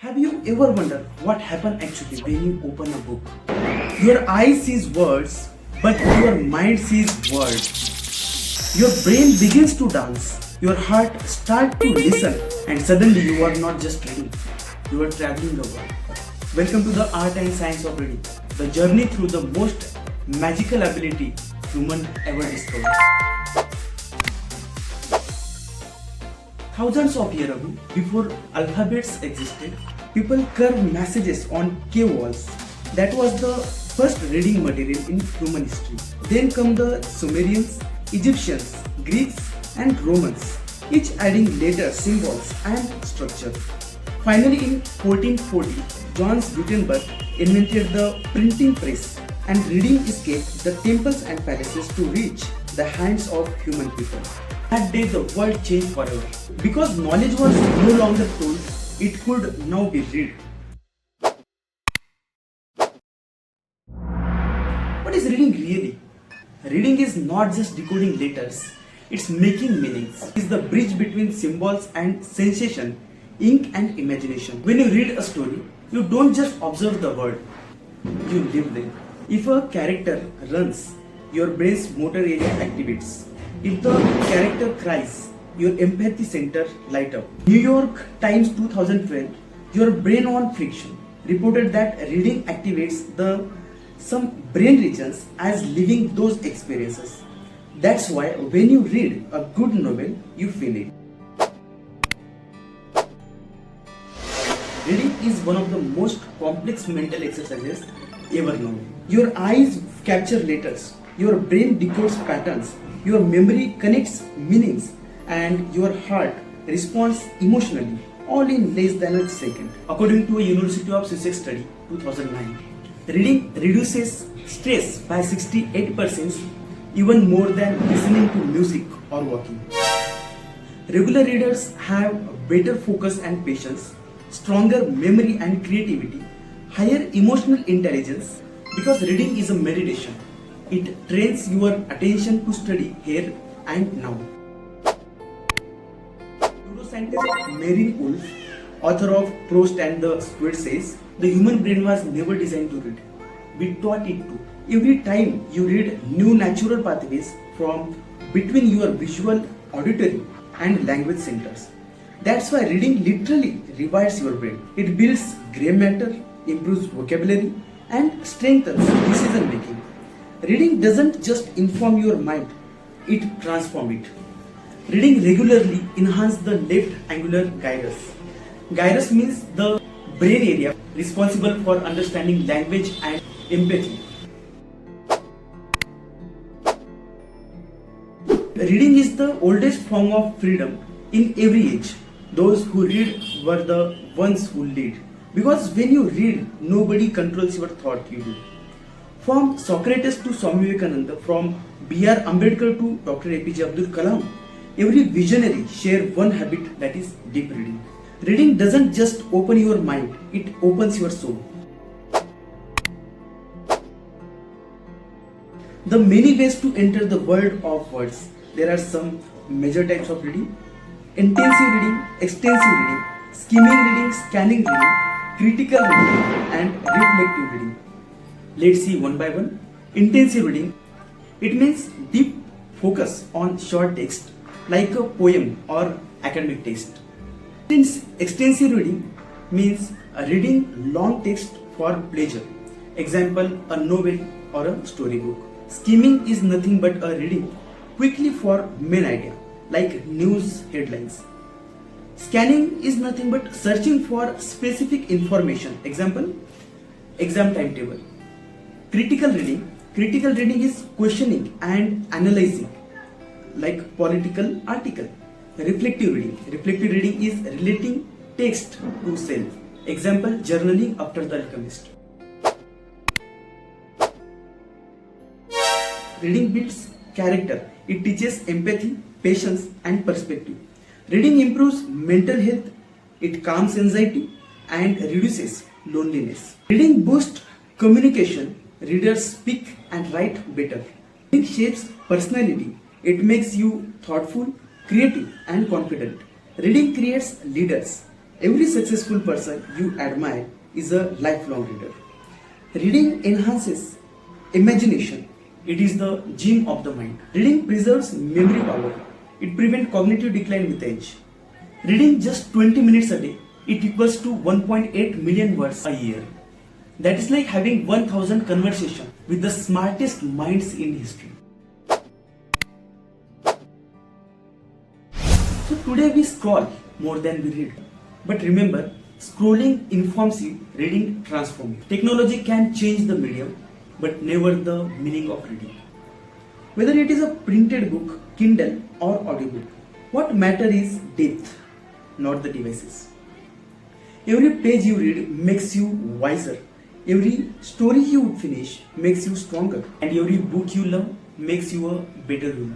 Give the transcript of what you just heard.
Have you ever wondered what happens actually when you open a book? Your eye sees words, but your mind sees words. Your brain begins to dance, your heart starts to listen, and suddenly you are not just reading, you are traveling the world. Welcome to the art and science of reading, the journey through the most magical ability human ever discovered. Thousands of years ago, before alphabets existed, people carved messages on cave walls. That was the first reading material in human history. Then come the Sumerians, Egyptians, Greeks, and Romans, each adding letters, symbols, and structure. Finally, in 1440, John Gutenberg invented the printing press, and reading escaped the temples and palaces to reach the hands of human people. That day the world changed forever. Because knowledge was no longer told, it could now be read. What is reading really? Reading is not just decoding letters, it's making meanings. It's the bridge between symbols and sensation, ink and imagination. When you read a story, you don't just observe the word, you live there. If a character runs, your brain's motor area activates. If the character cries, your empathy center light up. New York Times 2012, your brain on friction, reported that reading activates some brain regions as living those experiences. That's why when you read a good novel, you feel it. Reading is one of the most complex mental exercises ever known. Your eyes capture letters, your brain decodes patterns, your memory connects meanings, and your heart responds emotionally, all in less than a second. According to a University of Sussex study, 2009, reading reduces stress by 68%, even more than listening to music or walking. Regular readers have better focus and patience, stronger memory and creativity, higher emotional intelligence, because reading is a meditation. It trains your attention to study here and now. Neuroscientist Mary Wolf, author of Proust and the Squid, says the human brain was never designed to read. We taught it to. Every time you read, new natural pathways from between your visual, auditory, and language centers. That's why reading literally rewires your brain. It builds gray matter, improves vocabulary, and strengthens decision making. Reading doesn't just inform your mind, it transforms it. Reading regularly enhances the left angular gyrus. Gyrus means the brain area responsible for understanding language and empathy. Reading is the oldest form of freedom in every age. Those who read were the ones who lead. Because when you read, nobody controls your thought, you do. From Socrates to Swami Vivekananda, from B.R. Ambedkar to Dr. A.P.J. Abdul Kalam, every visionary shares one habit, that is deep reading. Reading doesn't just open your mind, it opens your soul. The many ways to enter the world of words. There are some major types of reading: intensive reading, extensive reading, skimming reading, scanning reading, critical reading, and reflective reading. Let's see one by one. Intensive reading, it means deep focus on short text like a poem or academic text. Extensive reading means reading long text for pleasure. Example, a novel or a storybook. Skimming is nothing but a reading quickly for main idea like news headlines. Scanning is nothing but searching for specific information. Example, exam timetable. Critical reading is questioning and analyzing like political article. Reflective reading is relating text to self. Example, journaling after The Alchemist. Reading builds character. It teaches empathy, patience, and perspective. Reading improves mental health. It calms anxiety and reduces loneliness. Reading boosts communication. Readers speak and write better. Reading shapes personality. It makes you thoughtful, creative, and confident. Reading creates leaders. Every successful person you admire is a lifelong reader. Reading enhances imagination. It is the gym of the mind. Reading preserves memory power. It prevents cognitive decline with age. Reading just 20 minutes a day, it equals to 1.8 million words a year. That is like having 1000 conversations with the smartest minds in history. So today we scroll more than we read. But remember, scrolling informs you, reading transforms you. Technology can change the medium, but never the meaning of reading. Whether it is a printed book, Kindle or audiobook, what matters is depth, not the devices. Every page you read makes you wiser. Every story you finish makes you stronger. And every book you love makes you a better human.